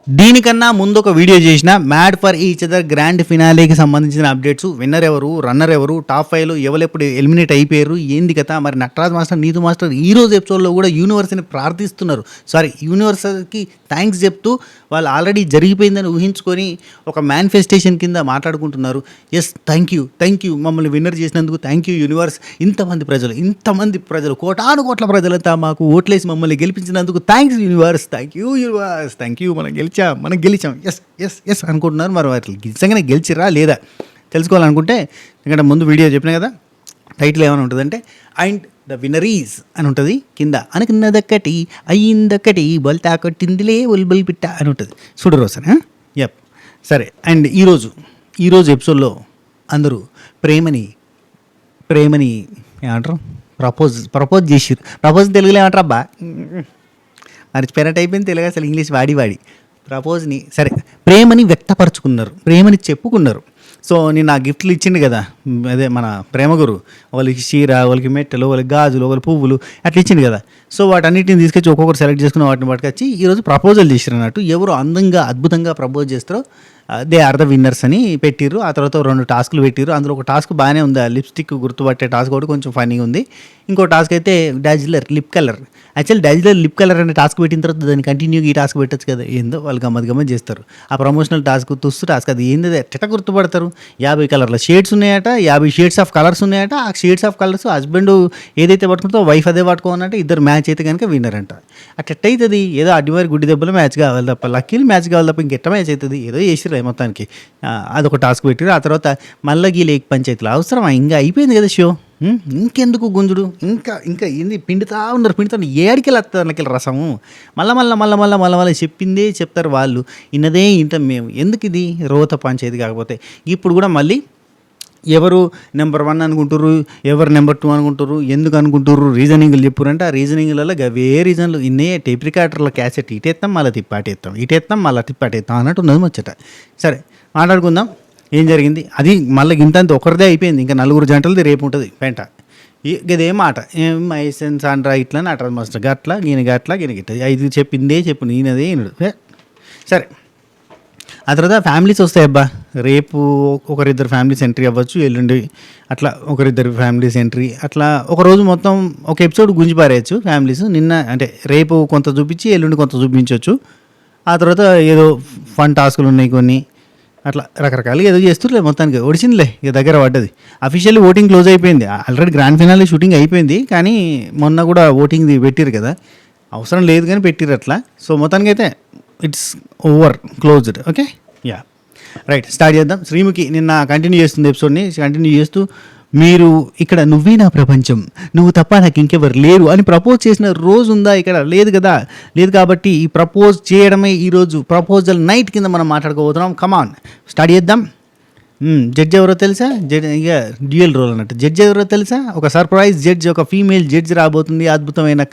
దీనికన్నా ముందు ఒక వీడియో చేసిన mad for each other grand ఫినాలేకి సంబంధించిన అప్డేట్స్, విన్నర్ ఎవరు, రన్నర్ ఎవరు, టాప్ 5లో ఎవరెప్పుడు ఎలిమినేట్ అయిపోయారు, ఏంది కదా. మరి నటరాజ్ మాస్టర్, నీతు మాస్టర్ ఈ రోజు ఎపిసోడ్లో కూడా యూనివర్స్ని ప్రార్థిస్తున్నారు. యూనివర్స్కి థ్యాంక్స్ చెప్తూ వాళ్ళు ఆల్రెడీ జరిగిపోయిందని ఊహించుకొని ఒక మేనిఫెస్టేషన్ కింద మాట్లాడుకుంటున్నారు. ఎస్, థ్యాంక్ యూ మమ్మల్ని విన్నర్ చేసినందుకు, థ్యాంక్ యూ యూనివర్స్. ఇంతమంది ప్రజలు కోటాను కోట్ల ప్రజలంతా మాకు ఓట్లేసి మమ్మల్ని గెలిపించినందుకు థ్యాంక్స్ యూనివర్స్, థ్యాంక్ యూ మనం గెలిచాం ఎస్ అనుకుంటున్నారు. మరి వాటి నిజంగానే గెలిచిరా లేదా తెలుసుకోవాలనుకుంటే ఇక్కడ ముందు వీడియో చెప్పిన కదా, టైటిల్ ఏమైనా ఉంటుందంటే అండ్ ద విన్నర్ ఈజ్ అని ఉంటుంది, కింద అనుకున్నదక్కటి అయ్యిందక్కటి బల్తా కొట్టిందిలే ఉల్బుల్ పిట్ట అని ఉంటుంది. చూడరు సార్. సరే. అండ్ ఈరోజు ఎపిసోడ్లో అందరూ ప్రేమని ఏమంటారు, ప్రపోజ్ చేసిరు. ప్రపోజ్ తెలుగులో ఏమంటారు అబ్బా, మర్చిపోయినట్టు అయిపోయింది తెలుగు, అసలు ఇంగ్లీష్ వాడి ప్రపోజ్ని. సరే, ప్రేమని వ్యక్తపరచుకున్నారు, ప్రేమని చెప్పుకున్నారు. సో నేను ఆ గిఫ్ట్లు ఇచ్చిండు కదా, అదే మన ప్రేమ గురు, వాళ్ళకి చీర, వాళ్ళకి మెట్టలు, వాళ్ళకి గాజులు, వాళ్ళకి పువ్వులు అట్లా ఇచ్చిండు కదా. సో వాటన్నిటిని తీసుకొచ్చి ఒక్కొక్కరు సెలెక్ట్ చేసుకుని వాటిని పట్టుకొచ్చి ఈరోజు ప్రపోజల్ చేసిరు అన్నట్టు. ఎవరు అందంగా అద్భుతంగా ప్రపోజ్ చేస్తారో దే ఆర్ ద విన్నర్స్ అని పెట్టిర్రు. ఆ తర్వాత 2 టాస్క్లు పెట్టిర్రు. అందులో ఒక టాస్క్ బాగానే ఉంది, లిప్స్టిక్ గుర్తుపట్టే టాస్క్ ఒకటి కొంచెం ఫన్నీగా ఉంది. ఇంకో టాస్క్ అయితే dazzler lip colour. Actually dazzler lip colour అనే టాస్క్ పెట్టిన తర్వాత దాన్ని కంటిన్యూగా ఈ టాస్క్ పెట్టచ్చు కదా. ఏందో వాళ్ళు గమ్మత్ చేస్తారు. ఆ ప్రమోషనల్ టాస్క్ తుస్సు టాస్క్, అది ఏంది ఎట్ట గుర్తుపడతారు. 50 కలర్ల షేడ్స్ ఉన్నాయట, 50 షేడ్స్ ఆఫ్ కలర్స్ ఉన్నాయట. ఆ షేడ్స్ ఆఫ్ కలర్స్ హస్బెండ్ ఏదైతే పట్టుకుంటుందో వైఫ్ అదే పట్టుకోవాలంటే ఇద్దరు మ్యాచ్ అయితే కనుక విన్నర్ అంట. అట్టయితుంది. ఏదో అడ్డివారి గుడ్డి దెబ్బలు మ్యాచ్ కావాలి తప్ప, లక్కీలు మ్యాచ్ కావాలి తప్ప ఇంకెట్ట మ్యాచ్ అవుతుంది. ఏదో చేసిరు మొత్తానికి. అదొక టాస్క్ పెట్టారు. ఆ తర్వాత మల్లగి లేక్ పంచాయతీలు అవసరమా, ఇంకా అయిపోయింది కదా షో, ఇంకెందుకు గుంజుడు, ఇంకా ఏంది పిండుతా ఉన్నారు. ఏడికి వెళ్ళి రసము మళ్ళీ చెప్పిందే చెప్తారు వాళ్ళు, ఇన్నదే ఇంటాం మేము. ఎందుకు ఇది రోత పంచాయతీ కాకపోతే. ఇప్పుడు కూడా మళ్ళీ ఎవరు నెంబర్ 1 అనుకుంటారు, ఎవరు నెంబర్ 2 అనుకుంటారు, ఎందుకు అనుకుంటారు, రీజనింగ్లు చెప్పురంటే ఆ రీజనింగ్లలో అవే రీజన్లు. ఇన్నే టేప్ రికార్డర్ల క్యాసెట్ ఇటేస్తాం మళ్ళీ తిప్పాటేస్తాం మళ్ళీ తిప్పాటేస్తాం అన్నట్టు ఉన్నది ముచ్చట. సరే, మాట్లాడుకుందాం ఏం జరిగింది. అది మళ్ళీ ఇంతంత ఒకరిదే అయిపోయింది, ఇంకా 4 జంటలది రేపు ఉంటుంది పెంట. ఇదే మాట మైసెన్స్ అండ్రా ఇట్లా నటరాజ్ మాస్టర్ గట్లా ఈయన గిట్ట 5 చెప్పిందే చెప్పు ఈయనదే ఈయనడు. సరే, ఆ తర్వాత ఫ్యామిలీస్ వస్తాయి అబ్బా. రేపు ఒకరిద్దరు ఫ్యామిలీస్ ఎంట్రీ అవ్వచ్చు, ఎల్లుండి అట్లా ఒకరిద్దరు ఫ్యామిలీస్ ఎంట్రీ, అట్లా ఒకరోజు మొత్తం ఒక ఎపిసోడ్ గుంజిపారేయచ్చు ఫ్యామిలీస్. నిన్న అంటే రేపు కొంత చూపించి ఎల్లుండి కొంత చూపించవచ్చు. ఆ తర్వాత ఏదో ఫన్ టాస్కులు ఉన్నాయి కొన్ని, అట్లా రకరకాలుగా ఏదో చేస్తుర్లే. మొత్తానికి ఒడిచిందిలే, ఇక దగ్గర పడ్డది. అఫీషియల్లీ ఓటింగ్ క్లోజ్ అయిపోయింది. ఆల్రెడీ గ్రాండ్ ఫినాలే షూటింగ్ అయిపోయింది, కానీ మొన్న కూడా ఓటింగ్ది పెట్టిరు కదా, అవసరం లేదు కానీ పెట్టిరు అట్లా. సో మొత్తానికి అయితే it's over, closed. Okay, right, start చేద్దాం. శ్రీముఖి నిన్న కంటిన్యూ చేస్తుంది ఎపిసోడ్ని. కంటిన్యూ చేస్తూ మీరు ఇక్కడ నువ్వే నా ప్రపంచం, నువ్వు తప్ప నాకు ఇంకెవరు లేరు అని ప్రపోజ్ చేసిన రోజు ఉందా? ఇక్కడ లేదు కదా. లేదు కాబట్టి ఈ ప్రపోజ్ చేయడమే ఈరోజు ప్రపోజల్ నైట్ కింద మనం మాట్లాడుకోబోతున్నాం. కమాన్, స్టార్ట్ చేద్దాం. జడ్జ్ ఎవరో తెలుసా? ఇక డ్యూయల్ రోల్ అన్నట్టు. జడ్జ్ ఎవరో తెలుసా? ఒక సర్ప్రైజ్ జడ్జ్, ఒక ఫీమేల్ జడ్జ్ రాబోతుంది. అద్భుతమైన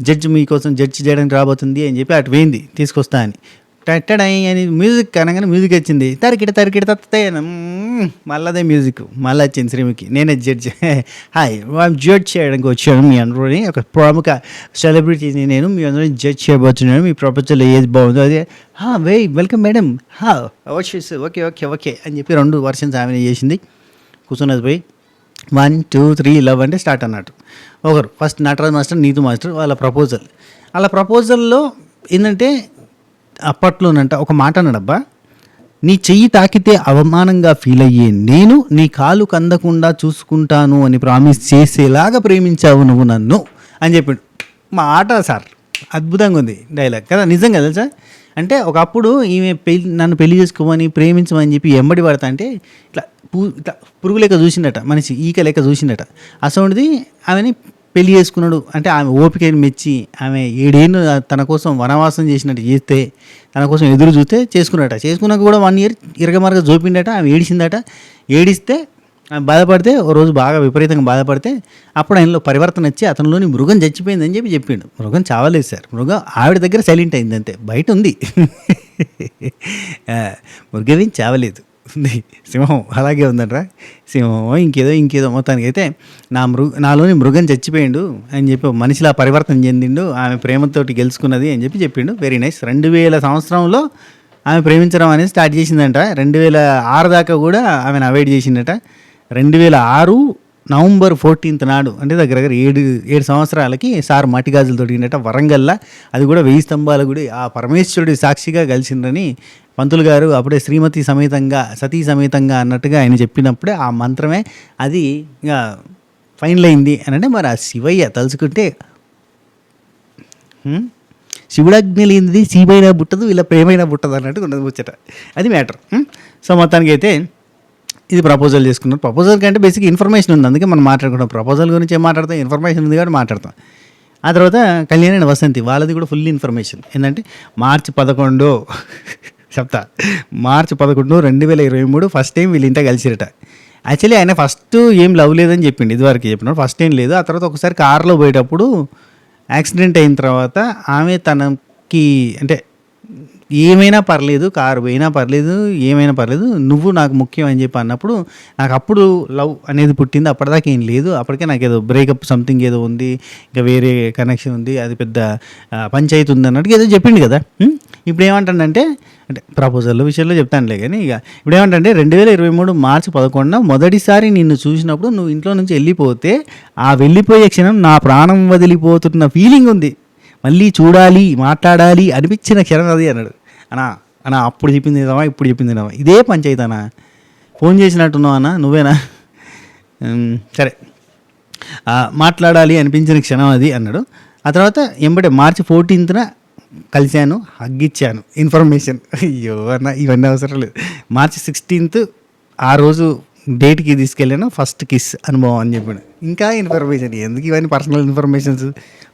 జడ్జ్ మీకోసం జడ్జ్ చేయడానికి రాబోతుంది అని చెప్పి అటు వేయింది తీసుకొస్తా అని. టట్టడై అని మ్యూజిక్ అనగానే మ్యూజిక్ వచ్చింది. తరికిట తత్తే మళ్ళీ మ్యూజిక్ మళ్ళీ వచ్చింది శ్రీముఖి. నేనే జడ్జ్. హాయ్, జడ్జ్ చేయడానికి వచ్చాను మీ అందరూని. ఒక ప్రముఖ సెలబ్రిటీని నేను మీ అందరూ జడ్జ్ చేయబోతున్నాను. మీ ప్రపంచంలో ఏది బాగుందో అదే. వెల్కమ్ మేడం, ఓకే అని చెప్పి 2 వర్షన్స్ ఆమె చేసింది. కూర్చున్నది పోయి 1 2 3 లవ్ అంటే స్టార్ట్ అన్నట్టు. ఒకరు first Nataraj master, Neetu master వాళ్ళ ప్రపోజల్లో ఏంటంటే అప్పట్లోనంట ఒక మాట అన్నాడబ్బా, నీ చెయ్యి తాకితే అవమానంగా ఫీల్ అయ్యే నేను నీ కాలు కందకుండా చూసుకుంటాను అని ప్రామిస్ చేసేలాగా ప్రేమించావు నువ్వు నన్ను అని చెప్పాడు. మాట సార్ అద్భుతంగా ఉంది డైలాగ్ కదా, నిజంగా తెలుసా. అంటే ఒకప్పుడు ఈమె నన్ను పెళ్లి చేసుకోమని ప్రేమించమని చెప్పి ఎంబడి పడతా అంటే ఇట్లా పురుగు లెక్క చూసిండట, మనిషి ఈక లెక్క చూసిండట. అసౌంటిది ఆమెని పెళ్లి చేసుకున్నాడు. అంటే ఆమె ఓపికని మెచ్చి ఆమె 7 ఏళ్ళు తన కోసం వనవాసం చేసినట్టు చేస్తే, తన కోసం ఎదురు చూస్తే చేసుకున్నాక కూడా 1 ఇయర్ ఇరగమరగ జోపిండట. ఆమె ఏడిస్తే ఆమె బాధపడితే, ఓ రోజు బాగా విపరీతంగా బాధపడితే అప్పుడు ఆయనలో పరివర్తన వచ్చి అతనిలోని మృగం చచ్చిపోయిందని చెప్పిండు. మృగం చావలేదు సార్, మృగం ఆవిడ దగ్గర సైలెంట్ అయింది అంతే, బయట ఉంది. మృగం చావలేదు, సింహం అలాగే ఉందంట్రా. సింహం ఇంకేదో మొత్తానికి అయితే నాలోని మృగం చచ్చిపోయిండు అని చెప్పి మనిషిలా పరివర్తన చెందిండు, ఆమె ప్రేమతోటి గెలుచుకున్నది అని చెప్పిండు. Very nice. 2000 సంవత్సరంలో ఆమె ప్రేమించడం అనేది స్టార్ట్ చేసిందంట. 2006 దాకా కూడా ఆమెను అవాయిడ్ చేసిందట. 2006 నవంబర్ 14th నాడు, అంటే దగ్గర దగ్గర 7 సంవత్సరాలకి సార్ మట్టి గాజులు తొడిగిందట వరంగల్లా. అది కూడా 1000 స్తంభాల గుడి ఆ పరమేశ్వరుడి సాక్షిగా కలిసిందని పంతులు గారు అప్పుడే శ్రీమతి సమేతంగా సతీ సమేతంగా అన్నట్టుగా ఆయన చెప్పినప్పుడే ఆ మంత్రమే అది ఇంకా ఫైనల్ అయింది అని. అంటే మరి ఆ శివయ్య తలుచుకుంటే శివుడాజ్ఞ లేనిది సీబైనా పుట్టదు, ఇలా ప్రేమైనా పుట్టదు అన్నట్టు ఉన్నది ముచ్చట. అది మ్యాటర్. సో మొత్తానికి అయితే ఇది ప్రపోజల్ చేసుకున్నాం. ప్రపోజల్ కంటే బేసిక్ ఇన్ఫర్మేషన్ ఉంది, అందుకే మనం మాట్లాడుకుంటాం. ప్రపోజల్ గురించి ఏం మాట్లాడతాం, ఇన్ఫర్మేషన్ ఉంది కాబట్టి మాట్లాడతాం. ఆ తర్వాత కళ్యాణ్ అండ్ వసంతి వాళ్ళది కూడా ఫుల్ ఇన్ఫర్మేషన్ ఏంటంటే March 11 చెప్తా. March 11, 2023 ఫస్ట్ టైం వీళ్ళ ఇంట కలిసిరట. యాక్చువల్లీ ఆయన ఫస్ట్ ఏం లవ్ లేదని చెప్పిండు, ఇదివరకు చెప్పినాడు. ఫస్ట్ ఏం లేదు. ఆ తర్వాత ఒకసారి కార్లో పోయేటప్పుడు యాక్సిడెంట్ అయిన తర్వాత ఆమె తనకి అంటే ఏమైనా పర్లేదు, కారు పోయినా పర్లేదు, ఏమైనా పర్లేదు, నువ్వు నాకు ముఖ్యం అని చెప్పి అన్నప్పుడు నాకు అప్పుడు లవ్ అనేది పుట్టింది. అప్పటిదాకా ఏం లేదు. అప్పటికే నాకు ఏదో బ్రేకప్ సంథింగ్ ఏదో ఉంది, ఇంకా వేరే కనెక్షన్ ఉంది, అది పెద్ద పంచాయతీ ఉంది అన్నట్టుగా ఏదో చెప్పిండు కదా. ఇప్పుడు ఏమంటాడంటే, అంటే ప్రపోజల్ విషయంలో చెప్తానులే కానీ, ఇక ఇప్పుడు ఏమంటే 2023 March 11 మొదటిసారి నిన్ను చూసినప్పుడు నువ్వు ఇంట్లో నుంచి వెళ్ళిపోతే ఆ వెళ్ళిపోయే క్షణం నా ప్రాణం వదిలిపోతున్న ఫీలింగ్ ఉంది, మళ్ళీ చూడాలి మాట్లాడాలి అనిపించిన క్షణం అది అన్నాడు. అన్నా అప్పుడు చెప్పింది ఏదమ్మా, ఇప్పుడు చెప్పింది ఏదమ్మా, ఇదే పంచాయతీ అన్నా, ఫోన్ చేసినట్టున్నావు అన్న నువ్వేనా, సరే మాట్లాడాలి అనిపించిన క్షణం అది అన్నాడు. ఆ తర్వాత ఎంబటే March 14th కలిశాను, హగ్గిచ్చాను, ఇన్ఫర్మేషన్. అయ్యో అన్న ఇవన్నీ అవసరం లేదు. March 16th ఆ రోజు డేట్కి తీసుకెళ్ళాను, ఫస్ట్ కిస్ అనుభవం అని చెప్పాడు. ఇంకా ఇన్ఫర్మేషన్ ఎందుకు ఇవన్నీ personal informations,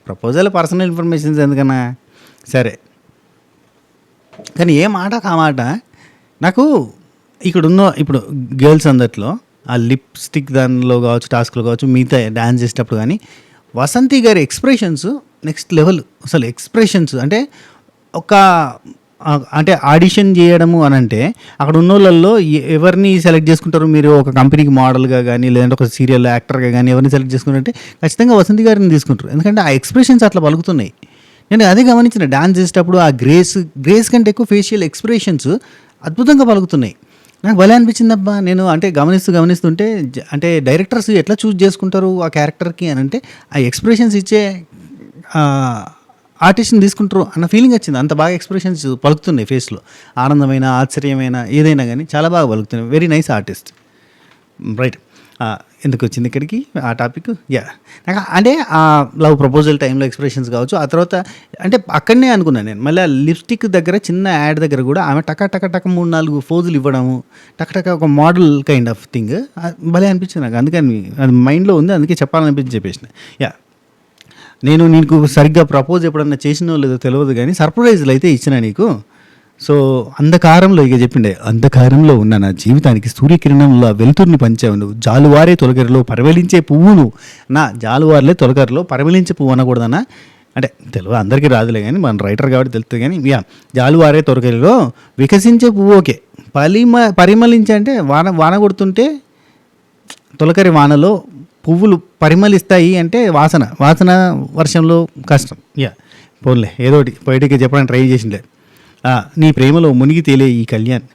proposal personal informations ఎందుకన్నా, సరే. కానీ ఏ మాట ఆ మాట నాకు ఇప్పుడు గర్ల్స్ అందట్లో ఆ లిప్స్టిక్ దానిలో కావచ్చు, టాస్క్లో కావచ్చు, మిగతా డ్యాన్స్ చేసేటప్పుడు కానీ వసంతి గారి ఎక్స్ప్రెషన్స్ నెక్స్ట్ లెవెల్. అసలు ఎక్స్ప్రెషన్స్ అంటే అంటే ఆడిషన్ చేయడము అని అంటే అక్కడ ఉన్న వాళ్ళల్లో ఎవరిని సెలెక్ట్ చేసుకుంటారు మీరు, ఒక కంపెనీకి మోడల్గా కానీ లేదంటే ఒక సీరియల్ యాక్టర్గా కానీ ఎవరిని సెలెక్ట్ చేసుకుంటారంటే ఖచ్చితంగా వసంతి గారిని తీసుకుంటారు. ఎందుకంటే ఆ ఎక్స్ప్రెషన్స్ అట్లా పలుకుతున్నాయి. నేను అదే గమనించిన, డాన్స్ చేసేటప్పుడు ఆ గ్రేస్ కంటే ఎక్కువ ఫేషియల్ ఎక్స్ప్రెషన్స్ అద్భుతంగా పలుకుతున్నాయి. నాకు భలే అనిపించింది అబ్బా. నేను అంటే గమనిస్తుంటే అంటే డైరెక్టర్స్ ఎట్లా చూస్ చేసుకుంటారు ఆ క్యారెక్టర్కి అని అంటే ఆ ఎక్స్ప్రెషన్స్ ఇచ్చే ఆర్టిస్ట్ని తీసుకుంటారు అన్న ఫీలింగ్ వచ్చింది. అంత బాగా ఎక్స్ప్రెషన్స్ పలుకుతున్నాయి ఫేస్లో, ఆనందమైన ఆశ్చర్యమైన ఏదైనా కానీ చాలా బాగా పలుకుతున్నాయి. Very nice artist. రైట్, ఎందుకు వచ్చింది ఇక్కడికి ఆ టాపిక్? నాకు అంటే ఆ లవ్ ప్రపోజల్ టైంలో ఎక్స్ప్రెషన్స్ కావచ్చు. ఆ తర్వాత అంటే అక్కడనే అనుకున్నాను నేను, మళ్ళీ లిప్స్టిక్ దగ్గర చిన్న యాడ్ దగ్గర కూడా ఆమె టక 3-4 ఫోజులు ఇవ్వడము, టక ఒక మోడల్ కైండ్ ఆఫ్ థింగ్ భలే అనిపించింది నాకు. అందుకని అది మైండ్లో ఉంది, అందుకే చెప్పాలనిపించి చెప్పేసిన. నేను నీకు సరిగ్గా ప్రపోజ్ ఎప్పుడన్నా చేసినో లేదో తెలియదు కానీ సర్ప్రైజ్లు అయితే ఇచ్చిన నీకు. సో అంధకారంలో ఇక చెప్పిండే, అంధకారంలో ఉన్న నా జీవితానికి సూర్యకిరణంలో వెలుతుర్ని పంచావు నువ్వు, జాలువారే తొలకరిలో పరిమళించే పువ్వు నువ్వు. నా జాలువారులే తొలకరిలో పరిమళించే పువ్వు అనకూడదన్నా, అంటే తెలియదు అందరికీ రాదులే కానీ మన రైటర్ కాబట్టి తెలుస్తుంది. కానీ జాలువారే తొలకరిలో వికసించే పువ్వు ఓకే, పరిమళించే అంటే వాన కొడుతుంటే తొలకరి వానలో పువ్వులు పరిమళిస్తాయి అంటే వాసన వర్షంలో కష్టం. పోన్లే ఏదోటి బయటికి చెప్పడానికి ట్రై చేసిండే. నీ ప్రేమలో మునిగి తేలే ఈ కళ్యాణ్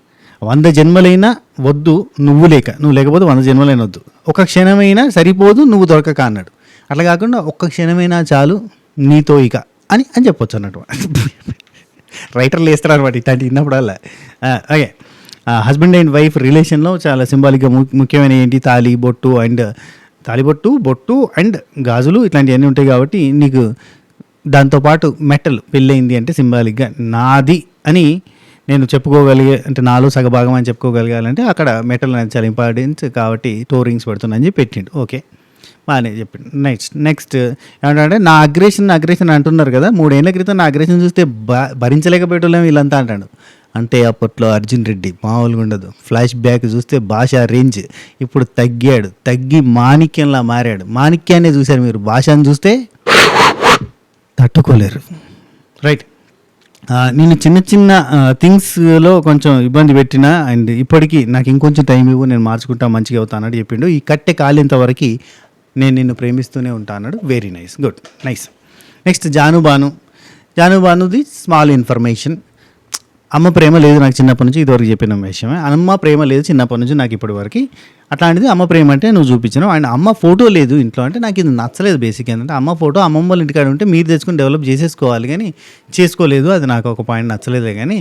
100 జన్మలైనా వద్దు నువ్వు లేకపోతే 100 జన్మలైనా వద్దు, ఒక క్షణమైనా సరిపోదు నువ్వు దొరకక అన్నాడు. అట్లా కాకుండా ఒక్క క్షణమైనా చాలు నీతో ఇక అని చెప్పొచ్చు అన్నట్టు. రైటర్లు వేస్తారు అనమాట ఇట్లాంటి విన్నప్పుడల్లా. ఓకే, హస్బెండ్ అండ్ వైఫ్ రిలేషన్లో చాలా సింబాలిక్గా ముఖ్యమైన ఏంటి, తాలిబొట్టు బొట్టు అండ్ గాజులు ఇట్లాంటివన్నీ ఉంటాయి. కాబట్టి నీకు దాంతోపాటు మెట్టలు పెళ్ళయింది అంటే సింబాలిక్గా నాది అని నేను చెప్పుకోగలిగే, అంటే నాలో సగభాగం అని చెప్పుకోగలగాలంటే అక్కడ మెటల్ అనేది చాలా ఇంపార్టెంట్ కాబట్టి టోరింగ్స్ పెడుతున్నా అని చెప్పి పెట్టిండు. ఓకే, బాగానే చెప్పిండు. నెక్స్ట్ ఏమంటే నా అగ్రెషన్ అంటున్నారు కదా, 3 ఏళ్ల క్రితం నా అగ్రెషన్ చూస్తే భరించలేకపోయేటోళ్ళేమో వీళ్ళంతా అంటాడు. అంటే అప్పట్లో అర్జున్ రెడ్డి మామూలుగా ఉండదు. ఫ్లాష్ బ్యాక్ చూస్తే భాష రేంజ్, ఇప్పుడు తగ్గి మాణిక్యంలా మారాడు. మాణిక్యాన్ని చూశారు మీరు, భాషను చూస్తే తట్టుకోలేరు. రైట్, నేను చిన్న థింగ్స్లో కొంచెం ఇబ్బంది పెట్టినా అండ్ ఇప్పటికీ నాకు ఇంకొంచెం టైం ఇవ్వు, నేను మార్చుకుంటా, మంచిగా అవుతా అన్నట్టు చెప్పిండు. ఈ కట్టె కాలేంత వరకు నేను నిన్ను ప్రేమిస్తూనే ఉంటా అన్నాడు. Very nice, good, nice. Next జానుబానుది స్మాల్ ఇన్ఫర్మేషన్. అమ్మ ప్రేమ లేదు నాకు చిన్నప్పటి నుంచి, ఇదివరకు చెప్పిన విషయమే. అమ్మ ప్రేమ లేదు చిన్నప్పటి నుంచి నాకు ఇప్పటి వరకు. అట్లాంటిది అమ్మ ప్రేమ అంటే నువ్వు చూపించినావు. అండ్ అమ్మ ఫోటో లేదు ఇంట్లో అంటే నాకు ఇది నచ్చలేదు. బేసిక్ ఏంటంటే అమ్మ ఫోటో అమ్మమ్మ వాళ్ళ ఇంటికాడ ఉంటే మీరు తెచ్చుకొని డెవలప్ చేసేసుకోవాలి, కానీ చేసుకోలేదు. అది నాకు ఒక పాయింట్ నచ్చలేదే. కానీ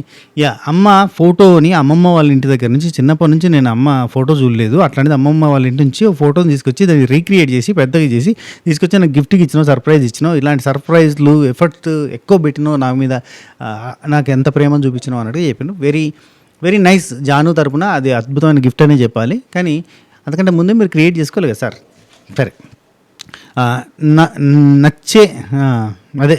అమ్మ ఫోటోని అమ్మమ్మ వాళ్ళ ఇంటి దగ్గర నుంచి చిన్నప్పటి నుంచి నేను అమ్మ ఫోటో చూడలేదు. అట్లాంటిది అమ్మమ్మ వాళ్ళ ఇంటి నుంచి ఒక ఫోటోని తీసుకొచ్చి దాన్ని రీక్రియేట్ చేసి పెద్దగా చేసి తీసుకొచ్చి నాకు గిఫ్ట్కి ఇచ్చినావు, సర్ప్రైజ్ ఇచ్చినావు. ఇలాంటి సర్ప్రైజ్లు ఎఫర్ట్ ఎక్కువ పెట్టినావు నా మీద, నాకు ఎంత ప్రేమను చూపించినావు అన్నట్టుగా చెప్పాను. Very very nice. జాను తరపున అది అద్భుతమైన గిఫ్ట్ అనే చెప్పాలి. కానీ అంతకంటే ముందే మీరు క్రియేట్ చేసుకోవాలి కదా సార్. సరే, నచ్చే అదే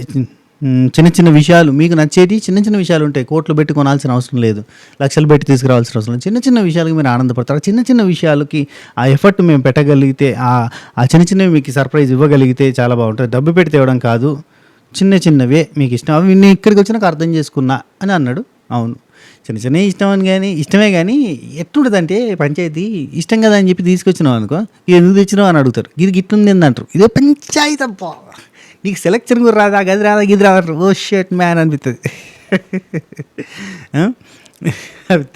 చిన్న చిన్న విషయాలు, మీకు నచ్చేటి చిన్న చిన్న విషయాలు ఉంటాయి. కోట్లు పెట్టి కొనాల్సిన అవసరం లేదు, లక్షలు పెట్టి తీసుకురావాల్సిన అవసరం లేదు. చిన్న చిన్న విషయాలకి మీరు ఆనందపడతారు. చిన్న చిన్న విషయాలకి ఆ ఎఫర్ట్ మేము పెట్టగలిగితే, ఆ చిన్న చిన్నవి మీకు సర్ప్రైజ్ ఇవ్వగలిగితే చాలా బాగుంటుంది. డబ్బు పెట్టి తేవడం కాదు, చిన్న చిన్నవే మీకు ఇష్టం. అవి నేను ఇక్కడికి వచ్చి నాకు అర్థం చేసుకున్నా అని అన్నాడు. అవును, చిన్న చిన్న ఇష్టమే కానీ ఎట్లుంటుంది అంటే పంచాయతీ ఇష్టం కదా అని చెప్పి తీసుకొచ్చినావు అనుకో, ఇది ఎందుకు తెచ్చినావు అని అడుగుతారు. ఇది గిట్లుంది అంటారు. ఇదే పంచాయతీ అబ్బా, నీకు సెలెక్షన్ కూడా రాదా, గది రాదా, గిది రాదంటారు. ఓ షర్ట్ మ్యాన్ అనిపిస్తుంది.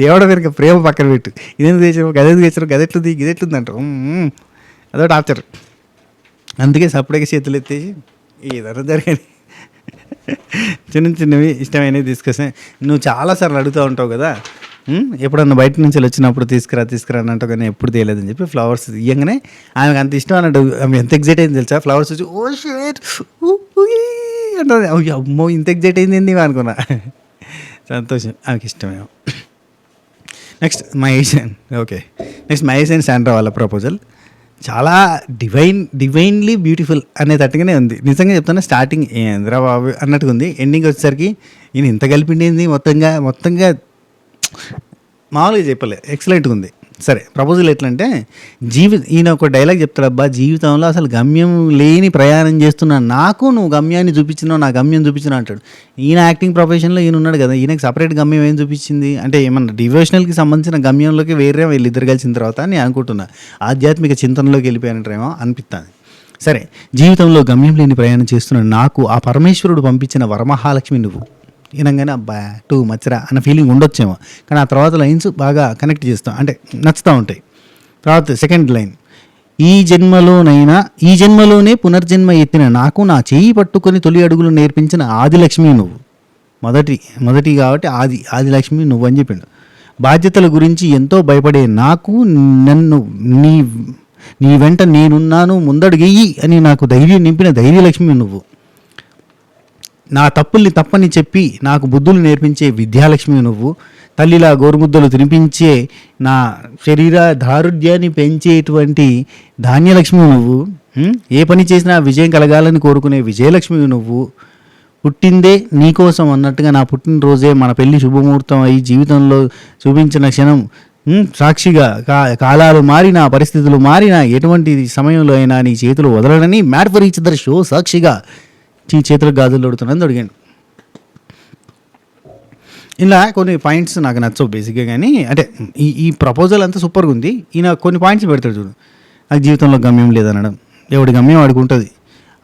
తేవడం వెనుక ప్రేమ పక్కన పెట్టు. ఇదెందుకు తెచ్చినావు, గదెందుకు తెచ్చినావు, గదెట్లుంది, గిదెట్లుంది అంటారు. అదో టార్చర్. అందుకే సపరేట్గా చేతులు ఎత్తేసి ఏదైనా జరగని చిన్న చిన్నవి ఇష్టమైనవి తీసుకొస్తే, నువ్వు చాలాసార్లు అడుగుతూ ఉంటావు కదా, ఎప్పుడన్నా బయట నుంచి వచ్చినప్పుడు తీసుకురా అని అంటావు, కానీ ఎప్పుడు తేలేదని చెప్పి ఫ్లవర్స్ ఇవ్వగానే ఆమెకు అంత ఇష్టం అన్నట్టు. ఆమె ఎంత ఎగ్జైట్ అయింది తెలుసా, ఫ్లవర్స్ వచ్చి ఓ షేట్ అంటుంది. అమ్మో ఇంత ఎగ్జైట్ అయింది అనుకున్నా. సంతోషం, ఆమెకి ఇష్టమేమో. నెక్స్ట్ మహేష్ అండ్ శాండ్రా వాళ్ళ ప్రపోజల్ చాలా డివైన్లీ బ్యూటిఫుల్ అనేటట్టుగానే ఉంది. నిజంగా చెప్తాను, స్టార్టింగ్ ఏంద్రా బాబు అన్నట్టుగా ఉంది. ఎండింగ్ వచ్చేసరికి ఈయన ఇంత కలిపిండింది మొత్తంగా మామూలుగా చెప్పలే, ఎక్సలెంట్గా ఉంది. సరే, ప్రపోజల్ ఎట్లంటే ఈయన ఒక డైలాగ్ చెప్తాడు, అబ్బా జీవితంలో అసలు గమ్యం లేని ప్రయాణం చేస్తున్నా నాకు నువ్వు గమ్యాన్ని చూపించినావు, నా గమ్యం చూపించినావు అంటాడు. ఈయన యాక్టింగ్ ప్రొఫెషన్లో ఈయన ఉన్నాడు కదా, ఈయనకి సపరేట్ గమ్యం ఏం చూపించింది అంటే ఏమన్నా డివోషనల్కి సంబంధించిన గమ్యంలోకి వేరే వీళ్ళిద్దరు కలిసిన తర్వాత నేను అనుకుంటున్నా ఆధ్యాత్మిక చింతనలోకి వెళ్ళిపోయానంటారేమో అనిపిస్తుంది. సరే, జీవితంలో గమ్యం లేని ప్రయాణం చేస్తున్న నాకు ఆ పరమేశ్వరుడు పంపించిన వరమహాలక్ష్మి నువ్వు. వినంగానే అబ్బా టూ మచ్చరా అన్న ఫీలింగ్ ఉండొచ్చేమో, కానీ ఆ తర్వాత లైన్స్ బాగా కనెక్ట్ చేస్తాం, అంటే నచ్చుతూ ఉంటాయి. తర్వాత సెకండ్ లైన్, ఈ జన్మలోనే పునర్జన్మ ఎత్తిన నాకు నా చేయి పట్టుకొని తొలి అడుగులు నేర్పించిన ఆదిలక్ష్మి నువ్వు. మొదటి కాబట్టి ఆదిలక్ష్మి నువ్వు అని చెప్పిండు. బాధ్యతల గురించి ఎంతో భయపడే నాకు నన్ను నీ వెంట నేనున్నాను, ముందడుగెయ్యి అని నాకు ధైర్యం నింపిన ధైర్యలక్ష్మి నువ్వు. నా తప్పుల్ని తప్పని చెప్పి నాకు బుద్ధులు నేర్పించే విద్యాలక్ష్మి నువ్వు. తల్లిలా గోరుముద్దలు తినిపించే నా శరీర దారుఢ్యాన్ని పెంచేటువంటి ధాన్యలక్ష్మి నువ్వు. ఏ పని చేసినా విజయం కలగాలని కోరుకునే విజయలక్ష్మి నువ్వు. పుట్టిందే నీకోసం అన్నట్టుగా నా పుట్టినరోజే మన పెళ్లి శుభముహూర్తం అయి జీవితంలో చూపించిన క్షణం సాక్షిగా కాలాలు మారినా పరిస్థితులు మారినా ఎటువంటి సమయంలో అయినా నీ చేతులు వదలడని mad for each other show సాక్షిగా చేతులకు గాజులు తొడుగుతున్నాను అడిగాను. ఇలా కొన్ని పాయింట్స్ నాకు నచ్చవు బేసిక్గా, కానీ అంటే ఈ ప్రపోజల్ అంతా సూపర్గా ఉంది. ఈయన కొన్ని పాయింట్స్ పెడతాడు చూడు, నాకు జీవితంలో గమ్యం లేదనడం. ఎవడి గమ్యం వాడికి ఉంటుంది.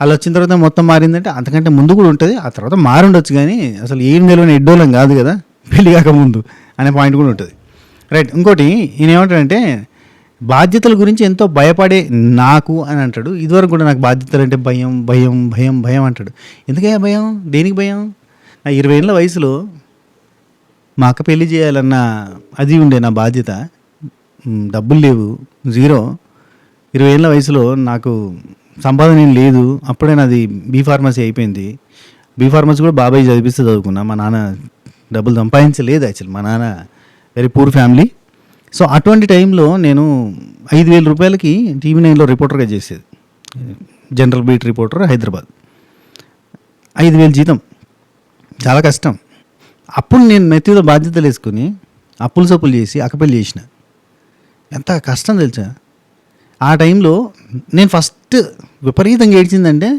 అలా వచ్చిన తర్వాత మొత్తం మారిందంటే అంతకంటే ముందు కూడా ఉంటుంది, ఆ తర్వాత మారుండొచ్చు, కానీ అసలు ఏం తెలియని ఎడ్డోళం కాదు కదా పెళ్లి కాకముందు అనే పాయింట్ కూడా ఉంటుంది. రైట్. ఇంకోటి ఈయన ఏమంటాడంటే బాధ్యతల గురించి ఎంతో భయపడే నాకు అని అంటాడు. ఇదివరకు కూడా నాకు బాధ్యతలు అంటే భయం భయం భయం భయం అంటాడు. ఎందుకయ్యా భయం, దేనికి భయం? నా 20 ఏళ్ళ వయసులో మా అక్క పెళ్లి చేయాలన్న అది ఉండే నా బాధ్యత. డబ్బులు లేవు, జీరో. 20 ఏళ్ళ వయసులో నాకు సంపాదన ఏం లేదు. అప్పుడే నాది బీఫార్మసీ అయిపోయింది. బీఫార్మసీ కూడా బాబాయ్ చదివిస్తే చదువుకున్నా. మా నాన్న డబ్బులు సంపాదించలేదు. యాక్చువల్ మా నాన్న వెరీ పూర్ ఫ్యామిలీ. సో అటువంటి టైంలో నేను 5,000 రూపాయలకి TV9లో రిపోర్టర్గా చేసేది, జనరల్ బీట్ రిపోర్టర్ హైదరాబాద్. 5,000 జీతం, చాలా కష్టం. అప్పుడు నేను నెత్తిలో బాధ్యతలు వేసుకుని అప్పులు సప్పులు చేసి అక్కపెళ్ళి చేసిన. ఎంత కష్టం తెలుసా. ఆ టైంలో నేను ఫస్ట్ విపరీతంగా ఏడ్చిందంటే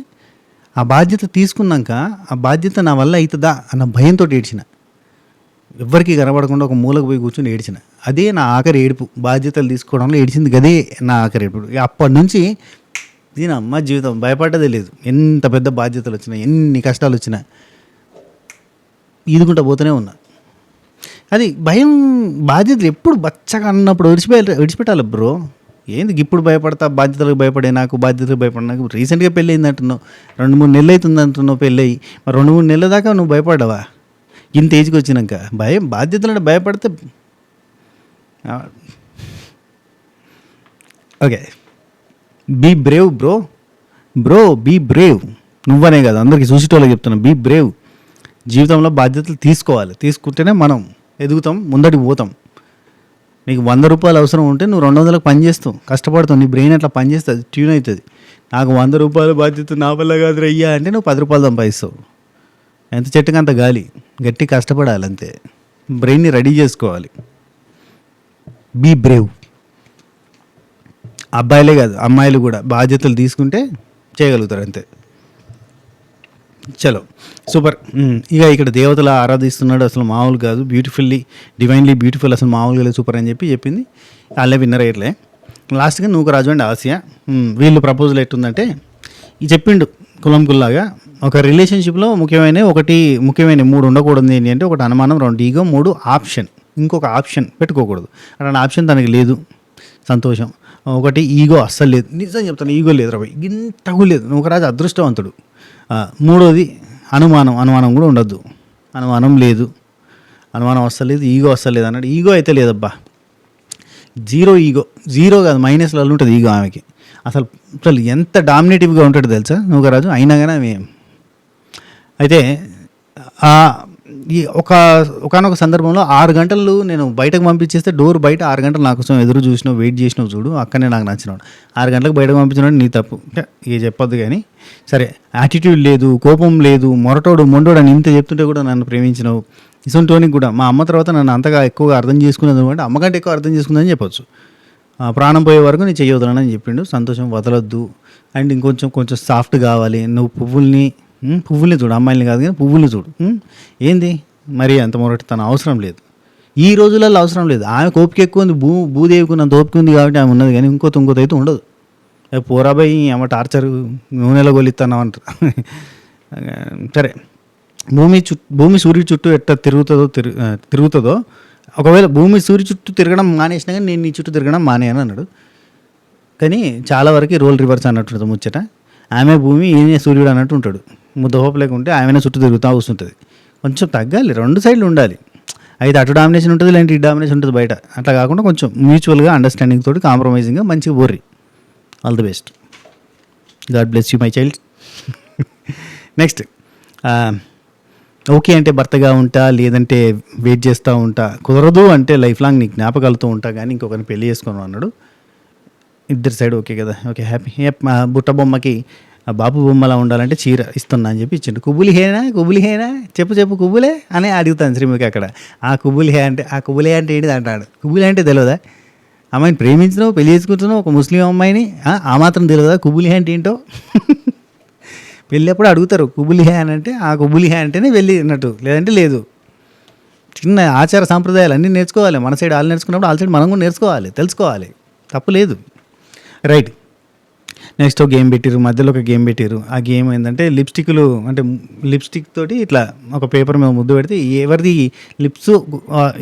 ఆ బాధ్యత తీసుకున్నాక ఆ బాధ్యత నా వల్ల అవుతుందా అన్న భయంతో ఏడ్చిన. ఎవ్వరికి కనబడకుండా ఒక మూలకు పోయి కూర్చొని ఏడ్చిన. అదే నా ఆఖరి ఏడుపు. బాధ్యతలు తీసుకోవడంలో ఏడ్చింది గదే నా ఆఖరి ఏడుపు. అప్పటి నుంచి దీని అమ్మ జీవితం భయపడ్డదే లేదు. ఎంత పెద్ద బాధ్యతలు వచ్చినా, ఎన్ని కష్టాలు వచ్చినా ఈదుకుంటా పోతూనే ఉన్నా. అది భయం బాధ్యతలు ఎప్పుడు బచ్చగా అన్నప్పుడు విడిచిపెట్టాలి బ్రో. ఏంది ఇప్పుడు భయపడతా, బాధ్యతలకు భయపడే నాకు, బాధ్యతలకు భయపడే నాకు. రీసెంట్గా పెళ్ళి అయింది అంటున్నావు, 2-3 నెలలు అవుతుంది అంటున్నావు పెళ్ళి అయ్యి. మరి 2-3 నెలల దాకా నువ్వు భయపడ్డావా? ఇంత ఏజ్కి వచ్చినాక బాధ్యతలు అంటే భయపడితే okay. Be brave bro be brave. నువ్వనే కదా, అందరికీ చూసేటోళ్ళకి చెప్తున్నా, బీ బ్రేవ్. జీవితంలో బాధ్యతలు తీసుకోవాలి, తీసుకుంటేనే మనం ఎదుగుతాం, ముందడికి పోతాం. నీకు 100 రూపాయలు అవసరం ఉంటే నువ్వు 200లకు పని చేస్తావు, కష్టపడతావు, నీ బ్రెయిన్ అట్లా పని చేస్తుంది, ట్యూన్ అవుతుంది. నాకు 100 రూపాయల బాధ్యత నా వల్ల కాదు రయ్యా అంటే నువ్వు 10 రూపాయలు సంపాదిస్తావు. ఎంత చెట్టుకు అంత గాలి, గట్టి కష్టపడాలి అంతే. బ్రెయిన్ని రెడీ చేసుకోవాలి. Be brave. అబ్బాయిలే కాదు అమ్మాయిలు కూడా బాధ్యతలు తీసుకుంటే చేయగలుగుతారు అంతే. చలో సూపర్. ఇక ఇక్కడ దేవతల ఆరాధిస్తున్నాడు, అసలు మామూలు కాదు, బ్యూటిఫుల్లీ డివైన్లీ బ్యూటిఫుల్, అసలు మామూలుగా లేదు, సూపర్ అని చెప్పింది. వాళ్ళే విన్నర్ అయ్యట్లే. లాస్ట్గా నువ్వు రాజు అండి ఆసియా. వీళ్ళు ప్రపోజల్ ఎట్టుందంటే ఈ చెప్పిండు కులం కుల్లాగా, ఒక రిలేషన్షిప్లో ముఖ్యమైన 3 ఉండకూడదు. ఏంటి అంటే, 1 అనుమానం, 2 ఈగో, 3 ఆప్షన్. ఇంకొక ఆప్షన్ పెట్టుకోకూడదు. అట్లాంటి ఆప్షన్ తనకి లేదు, సంతోషం. 1 ఈగో అస్సలు లేదు, నిజం చెప్తాను, ఈగో లేదు రాబోయ్, ఇంతకు లేదు. నువ్వు రాజు అదృష్టవంతుడు. 3వది అనుమానం కూడా ఉండద్దు. అనుమానం లేదు, అనుమానం వస్తలేదు, ఈగో వస్తలేదు అన్నాడు. ఈగో అయితే లేదబ్బా, 0 ఈగో, 0 కాదు మైనస్లలో ఉంటుంది ఈగో ఆమెకి. అసలు ఎంత డామినేటివ్గా ఉంటాడు తెలుసా నువ్వు రాజు. అయినా కానీ ఆమె అయితే ఈ ఒకనొక సందర్భంలో 6 గంటలు నేను బయటకు పంపించేస్తే, డోర్ బయట 6 గంటలు నా కోసం ఎదురు చూసినావు, వెయిట్ చేసినావు చూడు, అక్కడనే నాకు నచ్చినాడు. 6 గంటలకు బయటకు పంపించినాడు నీ తప్పు, ఇక చెప్పొద్దు కానీ సరే. యాటిట్యూడ్ లేదు, కోపం లేదు, మొండోడు అని ఇంత చెప్తుంటే కూడా నన్ను ప్రేమించినావు. ఇసొంటోనికి కూడా మా అమ్మ తర్వాత నన్ను అంతగా ఎక్కువగా అర్థం చేసుకున్నది అంటే అమ్మకంటే ఎక్కువ అర్థం చేసుకుందని చెప్పొచ్చు. ప్రాణం పోయే వరకు నేను చెయ్యొద్దునని చెప్పిండు. సంతోషం, వదలొద్దు. అండ్ ఇంకొంచెం సాఫ్ట్ కావాలి. నువ్వు పువ్వుల్ని చూడు, అమ్మాయిని కాదు కానీ పువ్వుల్ని చూడు. ఏంది మరి అంత మొరటితనం అవసరం లేదు, ఈ రోజులలో అవసరం లేదు. ఆమె ఓపిక ఎక్కువ ఉంది, భూదేవికి ఉన్నంత ఓపిక ఉంది కాబట్టి ఆమె ఉన్నది, కానీ ఇంకోటి అయితే ఉండదు. పోరాబాయి ఆమె టార్చర్, నూనెలో గొలిస్తున్నావు అంటారు. సరే, భూమి సూర్యుడి చుట్టూ ఎట్లా తిరుగుతుందో, ఒకవేళ భూమి సూర్యు చుట్టూ తిరగడం మానేసినా కానీ నేను నీ చుట్టూ తిరగడం మానేయను అన్నాడు. కానీ చాలా వరకు రోల్ రివర్స్ అన్నట్టు ముచ్చట. ఆమె భూమి, ఈయన సూర్యుడు అన్నట్టు ఉంటాడు. ముద్దహోపు లేకుంటే ఆమెనే చుట్టూ తిరుగుతూ వస్తుంటుంది. కొంచెం తగ్గాలి, 2 సైడ్లు ఉండాలి. అయితే అటు డామినేషన్ ఉంటుంది, లేదంటే ఇటు డామినేషన్ ఉంటుంది బయట. అట్లా కాకుండా కొంచెం మ్యూచువల్గా అండర్స్టాండింగ్ తోటి కాంప్రమైజింగ్గా మంచిగా బోర్రి. All the best. God bless you my child. Next, okay అంటే భర్తగా ఉంటా, లేదంటే వెయిట్ చేస్తూ ఉంటా, కుదరదు అంటే లైఫ్ లాంగ్ నీ జ్ఞాపకాలతో ఉంటా కానీ ఇంకొకరిని పెళ్లి చేసుకున్నాను అన్నాడు. ఇద్దరు సైడ్ ఓకే కదా, ఓకే హ్యాపీ. మా బుట్ట బొమ్మకి బాబు బొమ్మలా ఉండాలంటే చీర ఇస్తున్నా అని చెప్పి ఇచ్చిండు. కుబులి హేనా చెప్పు కుబులే అని అడుగుతాను శ్రీముఖి అక్కడ. ఆ కుబులి హే అంటే ఏంటిది అంటాడు. కుబులి అంటే తెలియదా? అమ్మాయిని ప్రేమించినావు, పెళ్లి చేసుకుంటున్నావు, ఒక ముస్లిం అమ్మాయిని, ఆ మాత్రం తెలియదా కుబులి హే అంటే ఏంటో? పెళ్ళి అప్పుడు అడుగుతారు కుబులి హే అని అంటే, ఆ కుబులి హే అంటేనే వెళ్ళి అన్నట్టు, లేదంటే లేదు. చిన్న ఆచార సాంప్రదాయాలు అన్నీ నేర్చుకోవాలి. మన సైడ్ వాళ్ళు నేర్చుకున్నప్పుడు వాళ్ళ సైడ్ మనం కూడా నేర్చుకోవాలి, తెలుసుకోవాలి, తప్పు లేదు. రైట్. నెక్స్ట్ ఒక గేమ్ పెట్టారు, మధ్యలో ఒక గేమ్ పెట్టారు. ఆ గేమ్ ఏంటంటే లిప్స్టిక్లు, అంటే లిప్స్టిక్ తోటి ఇట్లా ఒక పేపర్ మీద ముద్దు పెడితే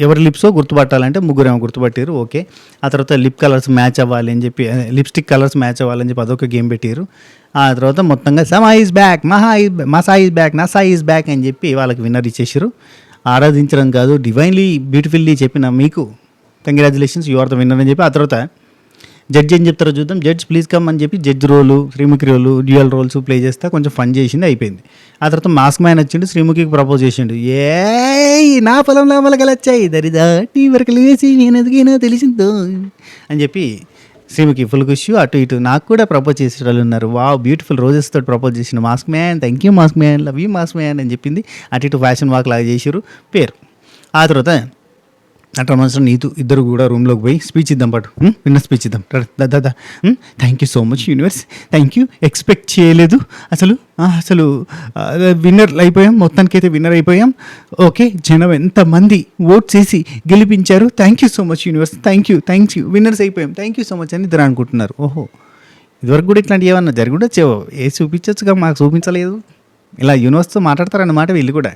ఎవరి లిప్సో గుర్తుపట్టాలంటే 3 గుర్తుపట్టారు. ఓకే. ఆ తర్వాత లిప్ కలర్స్ మ్యాచ్ అవ్వాలి అని చెప్పి, లిప్స్టిక్ కలర్స్ మ్యాచ్ అవ్వాలని చెప్పి అదొక గేమ్ పెట్టారు. ఆ తర్వాత మొత్తంగా సమా ఈజ్ బ్యాక్, మసా ఈజ్ బ్యాక్, నసా ఈజ్ బ్యాక్ అని చెప్పి వాళ్ళకి విన్నర్ ఇచ్చేసారు. ఆరాధించడం కాదు, డివైన్లీ బ్యూటిఫుల్లీ చెప్పిన మీకు congratulations, you are the winner అని చెప్పి. ఆ తర్వాత జడ్జ్ ఏం చెప్తారో చూద్దాం. జడ్జ్ ప్లీజ్ కమ్ అని చెప్పి జడ్జ్ రోలు, శ్రీముఖి రోలు, డ్యూయల్ రోల్స్ ప్లే చేస్తా కొంచెం ఫన్ చేసింది, అయిపోయింది. ఆ తర్వాత మాస్క్ మ్యాన్ వచ్చిండు, శ్రీముఖికి ప్రపోజ్ చేసిండు. నా పొలంలో మొలకలొచ్చాయి దరిదాటి వరకు లేసి నేనెదిగినా తెలిసిందో అని చెప్పి శ్రీముఖి ఫుల్ ఖుషి. అటు ఇటు నాకు కూడా ప్రపోజ్ చేసే వాళ్ళు ఉన్నారు. వావ్, బ్యూటిఫుల్ రోజెస్ తోటి ప్రపోజ్ చేసిన mask man, thank you mask man, love you mask man అని చెప్పింది. అటు ఇటు ఫ్యాషన్ వాక్ లాగా చేసారు పేరు. ఆ తర్వాత అట్లా మనసు నీతు ఇద్దరు కూడా రూమ్లోకి పోయి స్పీచ్ ఇద్దాం, పాటు విన్నర్ స్పీచ్ ఇద్దాం. దాదా thank you so much universe, thank you, expect చేయలేదు అసలు విన్నర్ అయిపోయాం, మొత్తానికైతే విన్నర్ అయిపోయాం. ఓకే, జనం ఎంతమంది ఓట్ చేసి గెలిపించారు, thank you so much universe, thank you, winners అయిపోయాం, థ్యాంక్ యూ సో మచ్ అని ఇద్దరు అనుకుంటున్నారు. ఓహో, ఇదివరకు కూడా ఇట్లాంటి ఏమన్నా జరుగుడా చూపించచ్చుగా, మాకు చూపించలేదు. ఇలా యూనివర్స్తో మాట్లాడతారన్నమాట వీళ్ళు కూడా.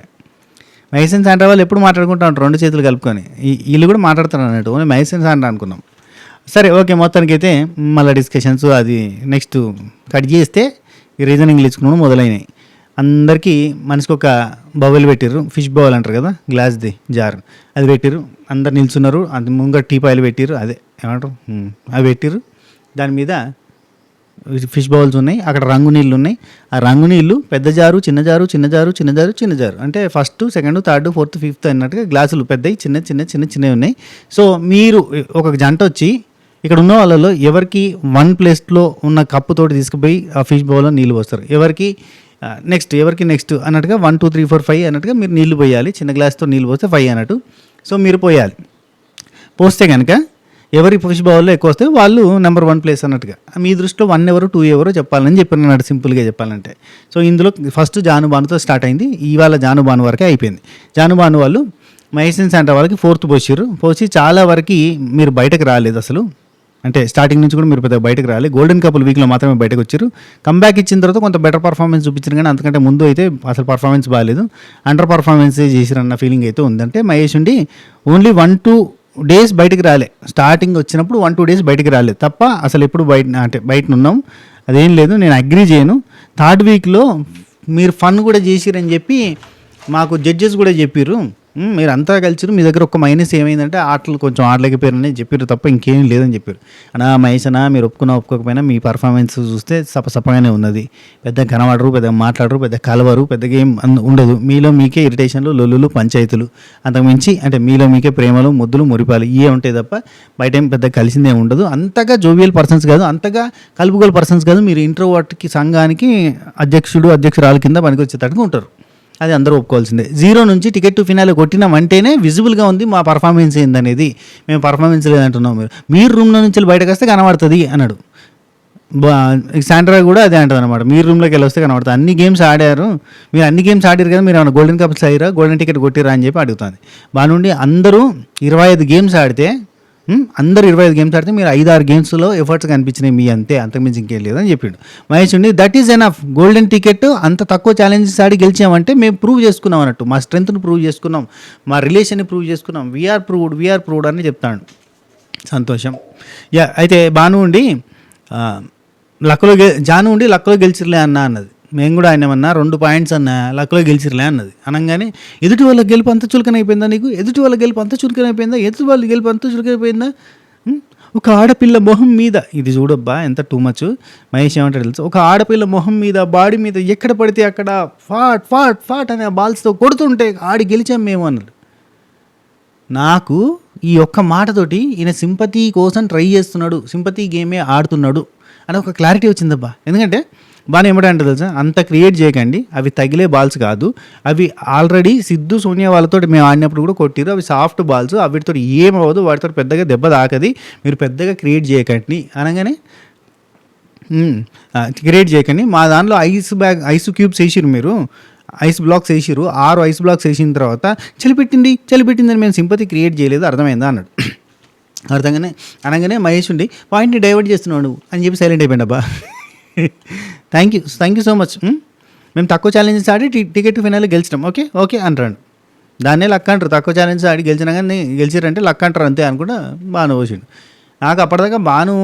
మహేష్ అండ్ శాండ్రా వాళ్ళు ఎప్పుడు మాట్లాడుకుంటా ఉంటారు 2 చేతులు కలుపుకొని. వీళ్ళు కూడా మాట్లాడుతారు అన్నట్టు. ఓన్లీ మహేష్ అండ్ శాండ్రా అనుకున్నాం. సరే ఓకే, మొత్తానికైతే మళ్ళీ డిస్కషన్స్ అది నెక్స్ట్ కట్ చేస్తే ఈ రీజనింగ్లు ఇచ్చుకున్నాను మొదలైనవి. అందరికీ మనిషికి ఒక బౌల్ పెట్టిర్రు, ఫిష్ బౌల్ అంటారు కదా, గ్లాస్ది జార్, అది పెట్టిర్రు. అందరు నిల్చున్నారు, అంత ముంగ టీపాయలు పెట్టిర్రు, అదే ఏమంటారు అవి పెట్టిర్రు. దాని మీద ఫిష్ బౌల్స్ ఉన్నాయి, అక్కడ రంగు నీళ్ళు ఉన్నాయి. ఆ రంగు నీళ్ళు పెద్ద జారు, చిన్న జారు, చిన్న జారు, చిన్న జారు, చిన్న జారు, అంటే first, second, third, fourth, fifth అన్నట్టుగా గ్లాసులు పెద్దవి, చిన్నవి ఉన్నాయి. సో మీరు ఒక జంట వచ్చి ఇక్కడ ఉన్న వాళ్ళలో ఎవరికి 1 ప్లేస్లో ఉన్న కప్పుతోటి తీసుకుపోయి ఆ ఫిష్ బౌల్లో నీళ్ళు పోస్తారు. ఎవరికి నెక్స్ట్ అన్నట్టుగా 1 2 3 4 5 అన్నట్టుగా మీరు నీళ్లు పోయాలి. చిన్న గ్లాస్తో నీళ్ళు పోస్తే 5 అన్నట్టు. సో మీరు పోయాలి. పోస్తే కనుక ఎవరి ఫిష్ బౌల్లో ఎక్కువ వస్తే వాళ్ళు నెంబర్ 1 ప్లేస్ అన్నట్టుగా. మీ దృష్టిలో 1 ఎవరు 2 ఎవరో చెప్పాలని చెప్పాను అన్నట్టు, సింపుల్గా చెప్పాలంటే. సో ఇందులో ఫస్ట్ జానుబానుతో స్టార్ట్ అయింది. ఇవాళ జానుబాను వరకే అయిపోయింది. జానుబాను వాళ్ళు మహేష్ అండ్ శాండ్రా వాళ్ళకి 4th పోసి చాలా వరకు మీరు బయటకు రాలేదు అసలు. అంటే స్టార్టింగ్ నుంచి కూడా మీరు పెద్ద బయటకు రాలి. గోల్డెన్ కపుల్ వీక్లో మాత్రమే బయటకు వచ్చారు. కంబ్యాక్ ఇచ్చిన తర్వాత కొంత బెటర్ పర్ఫార్మెన్స్ చూపించారు, కానీ అంతకంటే ముందు అయితే అసలు పర్ఫార్మెన్స్ బాగాలేదు, అండర్ పర్ఫార్మెన్స్ చేసిరన్న ఫీలింగ్ అయితే ఉందంటే మహేష్ ఉండి ఓన్లీ 1-2 డేస్ బయటకు రాలే. స్టార్టింగ్ వచ్చినప్పుడు 1-2 డేస్ బయటకు రాలేదు తప్ప అసలు ఎప్పుడు బయట ఉన్నాం అదేం లేదు. నేను అగ్రీ చేయను. 3rd వీక్లో మీరు ఫన్ కూడా చేసిరని చెప్పి మాకు జడ్జెస్ కూడా చెప్పారు. మీరు అంతా కలిసిరు, మీ దగ్గర ఒక మైనస్ ఏమైందంటే ఆటలు కొంచెం ఆడలేకపోయారని చెప్పారు తప్ప ఇంకేం లేదని చెప్పారు. అన్నా మహేష్ అన్న, మీరు ఒప్పుకోకపోయినా మీ పర్ఫార్మెన్స్ చూస్తే సపసపగానే ఉన్నది. పెద్ద కనబడరు, పెద్ద మాట్లాడరు, పెద్ద కలవరు, పెద్దగా ఏం ఉండదు. మీలో మీకే ఇరిటేషన్లు, లొల్లులు, పంచాయతీలు, అంతకుమించి అంటే మీలో మీకే ప్రేమలు, ముద్దులు, మురిపాలు ఇవే ఉంటాయి తప్ప బయట ఏం పెద్ద కలిసిందే ఉండదు. అంతగా జోవియల్ పర్సన్స్ కాదు, అంతగా కలుపుగోలు పర్సన్స్ కాదు. మీరు ఇంట్రోవర్ట్కి సంఘానికి అధ్యక్షురాలు కింద పనికి వచ్చేటట్టుగా ఉంటారు. అది అందరూ ఒప్పుకోవాల్సిందే. 0 నుంచి టికెట్ టు ఫినాలే కొట్టినామంటేనే విజిబుల్గా ఉంది మా పర్ఫార్మెన్స్ ఏందనేది. మేము పర్ఫార్మెన్స్ లేదంటున్నాం. మీరు రూమ్లో నుంచి బయటకు వస్తే కనబడుతుంది అన్నాడు. శాండ్రా కూడా అదే అంటుంది అనమాట, మీరు రూమ్లోకి వెళ్ళి వస్తే కనబడుతుంది. అన్ని గేమ్స్ ఆడారు, మీరు అన్ని గేమ్స్ ఆడారు కదా, మీరు ఏమైనా గోల్డెన్ కప్స్ అయ్యారా, గోల్డెన్ టికెట్ కొట్టిరా అని చెప్పి అడుగుతుంది. బాగుండి అందరూ 25 గేమ్స్ ఆడితే అందరు 25 గేమ్స్ ఆడితే మీరు 5-6 గేమ్స్లో ఎఫర్ట్స్ కనిపించినాయి మీ, అంతకుమించి ఇంకేం లేదని చెప్పిండు మహేష్ ఉండి. That is enough. Golden ticket అంత తక్కువ ఛాలెంజెస్ ఆడి గెలిచామంటే మేము ప్రూవ్ చేసుకున్నాం అన్నట్టు, మా స్ట్రెంగ్త్ని ప్రూవ్ చేసుకున్నాం, మా రిలేషన్ని ప్రూవ్ చేసుకున్నాం. వీఆర్ ప్రూవ్డ్ అని చెప్తాడు. సంతోషం. అయితే భాను ఉండి జాను ఉండి లక్లో గెలిచిర్లే అన్నది. మేము కూడా ఆయన ఏమన్నా 2 పాయింట్స్ అన్న లక్లో గెలిచిర్లే అన్నది. అనగానే ఎదుటి వాళ్ళ గెలుపు అంత చులకనైపోయిందా నీకు? ఎదుటి వాళ్ళ గెలుపు అంత చులకనైపోయిందా? ఒక ఆడపిల్ల మొహం మీద, ఇది చూడబ్బా ఎంత టూ మచ్. మహేష్ ఏమంటాడు తెలుసు, ఒక ఆడపిల్ల మొహం మీద, బాడీ మీద ఎక్కడ పడితే అక్కడ ఫాట్ అనే బాల్స్తో కొడుతుంటే ఆడి గెలిచాం మేము అన్నాడు. నాకు ఈ ఒక్క మాటతోటి ఈయన సింపతి కోసం ట్రై చేస్తున్నాడు, సింపతి గేమే ఆడుతున్నాడు అని ఒక క్లారిటీ వచ్చిందబ్బా. ఎందుకంటే బాగా ఏమిటంటే తెలుసా, అంత క్రియేట్ చేయకండి, అవి తగిలే బాల్స్ కాదు, అవి ఆల్రెడీ సిద్ధు సోనియా వాళ్ళతో మేము ఆడినప్పుడు కూడా కొట్టిరు, అవి సాఫ్ట్ బాల్స్, వాటితో ఏమవ్వదు, వాటితో పెద్దగా దెబ్బ తాకది, మీరు పెద్దగా క్రియేట్ చేయకండి అనగానే క్రియేట్ చేయకండి. మా దాంట్లో ఐస్ క్యూబ్స్ వేసిరు, మీరు ఐస్ బ్లాక్స్ వేసిరు, 6 ఐస్ బ్లాక్స్ వేసిన తర్వాత చలిపెట్టిందని మేము సింపతి క్రియేట్ చేయలేదు, అర్థమైందా అన్నాడు. అనగానే మహేష్ ఉండి పాయింట్ని డైవర్ట్ చేస్తున్నాడు అని చెప్పి సైలెంట్ అయిపోయింది. అబ్బా థ్యాంక్ యూ సో మచ్. మేము తక్కువ ఛాలెంజెస్ ఆడి టికెట్ ఫైనల్ గెలిచినాం, ఓకే అంటాడు. దాన్నే లక్ అంటారు. తక్కువ ఛాలెంజెస్ ఆడి గెలిచినా కానీ గెలిచారంటే లక్ అంటారు అంతే అనుకుంటా బాను పోసిండు. నాకు అప్పటిదాకా బాను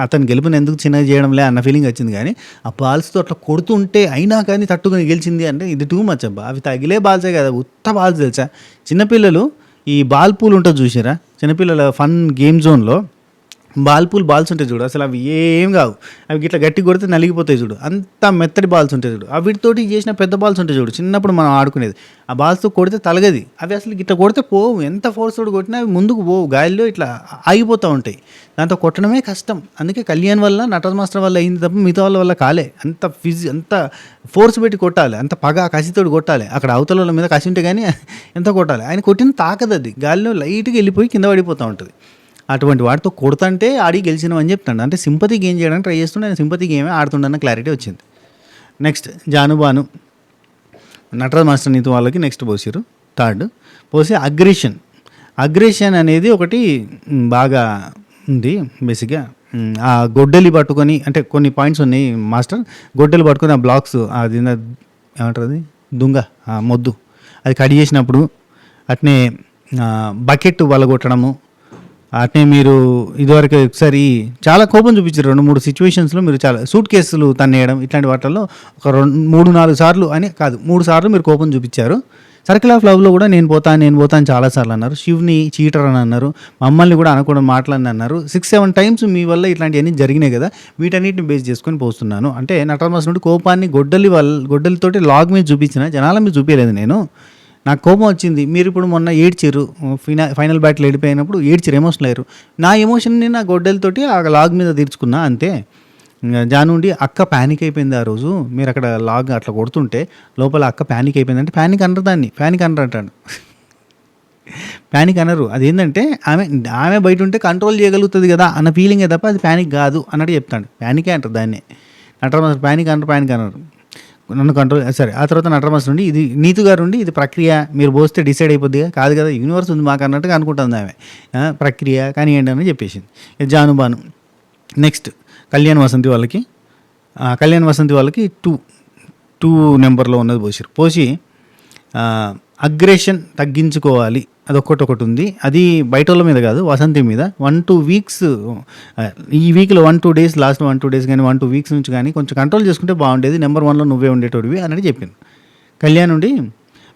అతను గెలుపుని ఎందుకు చిన్నగా చేయడంలే అన్న ఫీలింగ్ వచ్చింది, కానీ ఆ బాల్స్తో అట్లా కొడుతుంటే అయినా కానీ తట్టుకుని గెలిచింది అంటే ఇది టూ మచ్ అబ్బా. అవి తగిలే బాల్సే కదా, ఉత్త బాల్స్ తెలుసా. చిన్నపిల్లలు ఈ బాల్ పూల్ ఉంటుంది చూసారా, చిన్నపిల్లల ఫన్ గేమ్ జోన్లో బాల్స్ ఉంటాయి చూడు, అసలు అవి ఏం కావు, అవి ఇట్లా గట్టి కొడితే నలిగిపోతాయి చూడు, అంత మెత్తడి బాల్స్ ఉంటాయి చూడు. వీటితోటి చేసిన పెద్ద బాల్స్ ఉంటాయి చూడు, చిన్నప్పుడు మనం ఆడుకునేది, ఆ బాల్స్తో కొడితే తలగది, అవి అసలు ఇట్లా కొడితే పోవు, ఎంత ఫోర్స్ తోటి కొట్టినా అవి ముందుకు పోవు, గాలిలో ఇట్లా ఆగిపోతూ ఉంటాయి, దాంతో కొట్టడమే కష్టం. అందుకే కళ్యాణ్ వల్ల, నటరాజ్ మాస్టర్ వల్ల అయింది తప్ప మిగతా వాళ్ళ వల్ల కాలే. అంత ఫోర్స్ పెట్టి కొట్టాలి, అంత కసితోటి కొట్టాలి, అక్కడ అవతల వాళ్ళ మీద కసి ఉంటే కానీ ఎంత కొట్టాలి. ఆయన కొట్టిన తాకదు, అది గాలిలో లైట్గా వెళ్ళిపోయి కింద పడిపోతూ ఉంటుంది. అటువంటి వాటితో కొడుతుంటే ఆడి గెలిచినాం అని చెప్తాడు. అంటే సింపతి గేమ్ చేయడానికి ట్రై చేస్తుండే, ఆయన సింపతి గేమే ఆడుతుండన్న క్లారిటీ వచ్చింది. నెక్స్ట్ జానుబాను నటరాజ్ మాస్టర్ నీతి వాళ్ళకి నెక్స్ట్ పోసిరు. 3rd పోసి అగ్రెషన్ అనేది ఒకటి బాగా ఉంది. బేసిక్గా ఆ గొడ్డలి పట్టుకొని, అంటే కొన్ని పాయింట్స్ ఉన్నాయి మాస్టర్, గొడ్డలి పట్టుకొని ఆ బ్లాక్స్ అది ఏమంటారు, అది మొద్దు, అది కట్ చేసినప్పుడు, అట్నే బకెట్ వలగొట్టడము, అట్నే మీరు ఇదివరకు ఒకసారి చాలా కోపం చూపించారు 2-3 సిచ్యువేషన్స్లో. మీరు చాలా సూట్ కేసులు తన్నేయడం ఇట్లాంటి వాటిల్లో ఒక 3-4 సార్లు అని కాదు, 3 సార్లు మీరు కోపం చూపించారు. సర్కిల్ ఆఫ్ లవ్లో కూడా నేను పోతాను చాలాసార్లు అన్నారు. శివ్ని చీటర్ అని అన్నారు, మమ్మల్ని కూడా అనకూడదు మాట్లాడి అన్నారు. 6-7 టైమ్స్ మీ వల్ల ఇట్లాంటివన్నీ జరిగినాయి కదా, వీటన్నిటిని బేస్ చేసుకొని పోస్తున్నాను. అంటే నటరాజమాస్ నుండి కోపాన్ని గొడ్డలితోటి లాగ్ మీద చూపించిన, జనాల మీద చూపించలేదు నేను. నాకు కోపం వచ్చింది. మీరు ఇప్పుడు మొన్న ఏడ్చారు, ఫైనల్ బ్యాటిల్ ఏడిపోయినప్పుడు ఏడ్చారు, ఎమోషనల్ అయ్యారు. నా ఎమోషన్ని నా గొడ్డలతోటి ఆ లాగ్ మీద తీర్చుకున్నా అంతే. జానుండి అక్క ప్యానిక్ అయిపోయింది ఆ రోజు, మీరు అక్కడ లాగ్ అట్లా కొడుతుంటే లోపల అక్క ప్యానిక్ అయిపోయింది అంటే, ప్యానిక్ అనరు దాన్ని, ప్యానిక్ అనరు అంటాడు. ప్యానిక్ అనరు, అదేంటంటే ఆమె బయట ఉంటే కంట్రోల్ చేయగలుగుతుంది కదా అన్న ఫీలింగే తప్ప అది ప్యానిక్ కాదు అన్నట్టు చెప్తాడు. ప్యానికే అంటారు దాన్ని. నటరాజమాస్ ప్యానిక్ అనరు, నన్ను కంట్రోల్. సరే, ఆ తర్వాత నటరాజమాస్ నుండి ఇది నీతు గారు ఉండి ఇది ప్రక్రియ, మీరు పోస్తే డిసైడ్ అయిపోద్ది కాదు కదా, యూనివర్స్ ఉంది మాకు అన్నట్టుగా అనుకుంటుంది ఆమె. ప్రక్రియ కానీ ఏంటని చెప్పేసింది. జానుబాను. నెక్స్ట్ కళ్యాణ్ వసంతి వాళ్ళకి 2 నెంబర్లో ఉన్నది పోసి అగ్రెషన్ తగ్గించుకోవాలి, అదొక్కటి ఉంది. అది బయట వాళ్ళ మీద కాదు, వసంతి మీద. 1-2 వీక్స్, ఈ వీక్లో 1-2 డేస్, లాస్ట్ 1-2 డేస్ కానీ 1-2 వీక్స్ నుంచి కానీ కొంచెం కంట్రోల్ చేసుకుంటే బాగుండేది. నెంబర్ 1లో నువ్వే ఉండేటోడివి అని చెప్పింది. కళ్యాణ్ నుండి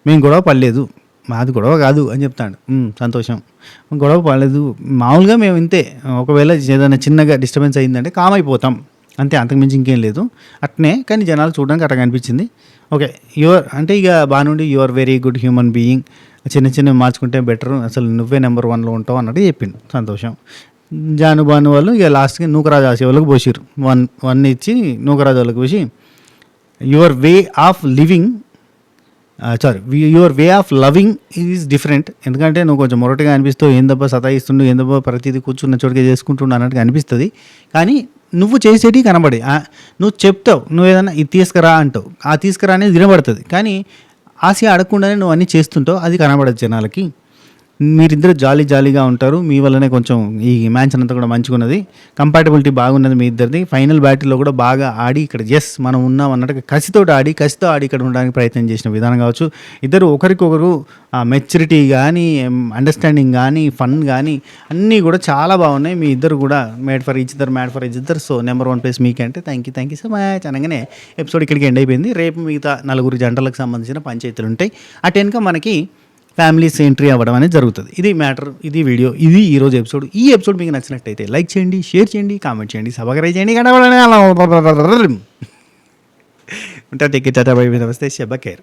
మేము గొడవ పడలేదు, మాది గొడవ కాదు అని చెప్తాడు. సంతోషం, గొడవ పడలేదు, మామూలుగా మేము ఇంతే, ఒకవేళ ఏదైనా చిన్నగా డిస్టర్బెన్స్ అయిందంటే కామ్ అయిపోతాం అంతే, అంతకుమించి ఇంకేం లేదు. అట్నే కానీ జనాలు చూడడానికి అట్లా కనిపించింది. ఓకే, అంటే ఇక బాగుండి your very good human being, చిన్నవి మార్చుకుంటే బెటర్, అసలు నువ్వే నెంబర్ 1లో ఉంటావు అన్నట్టు చెప్పిండు. సంతోషం. జానుబాను వాళ్ళు ఇక లాస్ట్కి నూకరాజు ఆశ వాళ్ళకి పోసిరు. 1 ఇచ్చి నూకరాజు వాళ్ళకి పోసి your way of living your way of loving is different. ఎందుకంటే నువ్వు కొంచెం మొరటిగా అనిపిస్తావు, ఏందబ్బా సతాయిస్తుండు, ఏందబ్బా ప్రతిదీ కూర్చున్న చోటుగా చేసుకుంటుండు అన్నట్టుగా అనిపిస్తుంది. కానీ నువ్వు చేసేటి కనబడి, నువ్వు చెప్తావు, నువ్వు ఏదైనా ఇది తీసుకురా అంటావు, ఆ తీసుకురా అనేది వినబడుతుంది. కానీ ఆశ అడగకుండానే నువ్వు అన్నీ చేస్తుంటావు, అది కనబడదు జనాలకి. మీరిద్దరు జాలీగా ఉంటారు, మీ వల్లనే కొంచెం ఈ మ్యాచ్ అంతా కూడా మంచిగా ఉన్నది, కంపాటబిలిటీ బాగున్నది మీ ఇద్దరిది. ఫైనల్ బ్యాటిల్లో కూడా బాగా ఆడి ఇక్కడ మనం ఉన్నాం అన్నట్టుగా కసితో ఆడి ఇక్కడ ఉండడానికి ప్రయత్నం చేసిన విధానం కావచ్చు. ఇద్దరు ఒకరికొకరు మెచ్యూరిటీ కానీ, అండర్స్టాండింగ్ కానీ, ఫన్ కానీ అన్నీ కూడా చాలా బాగున్నాయి. మీ ఇద్దరు కూడా మేడ్ ఫర్ ఈచ్ ఇద్దరు. సో నెంబర్ 1 ప్లేస్ మీకే అంటే థ్యాంక్ యూ సో మచ్ అనగానే ఎపిసోడ్ ఇక్కడికి ఎండ్ అయిపోయింది. రేపు మిగతా 4 జంటలకు సంబంధించిన పంచాయతీలు ఉంటాయి. అటు వెనుక మనకి ఫ్యామిలీస్ ఎంట్రీ అవ్వడం అనేది జరుగుతుంది. ఇది మ్యాటర్, ఇది వీడియో, ఇది ఈరోజు ఎపిసోడ్. ఈ ఎపిసోడ్ మీకు నచ్చినట్టయితే లైక్ చేయండి, షేర్ చేయండి, కామెంట్ చేయండి, సబ్స్క్రైబ్ చేయండి. ఉంటా, take care, Tata, by by, నమస్తే, శుభ కేర్.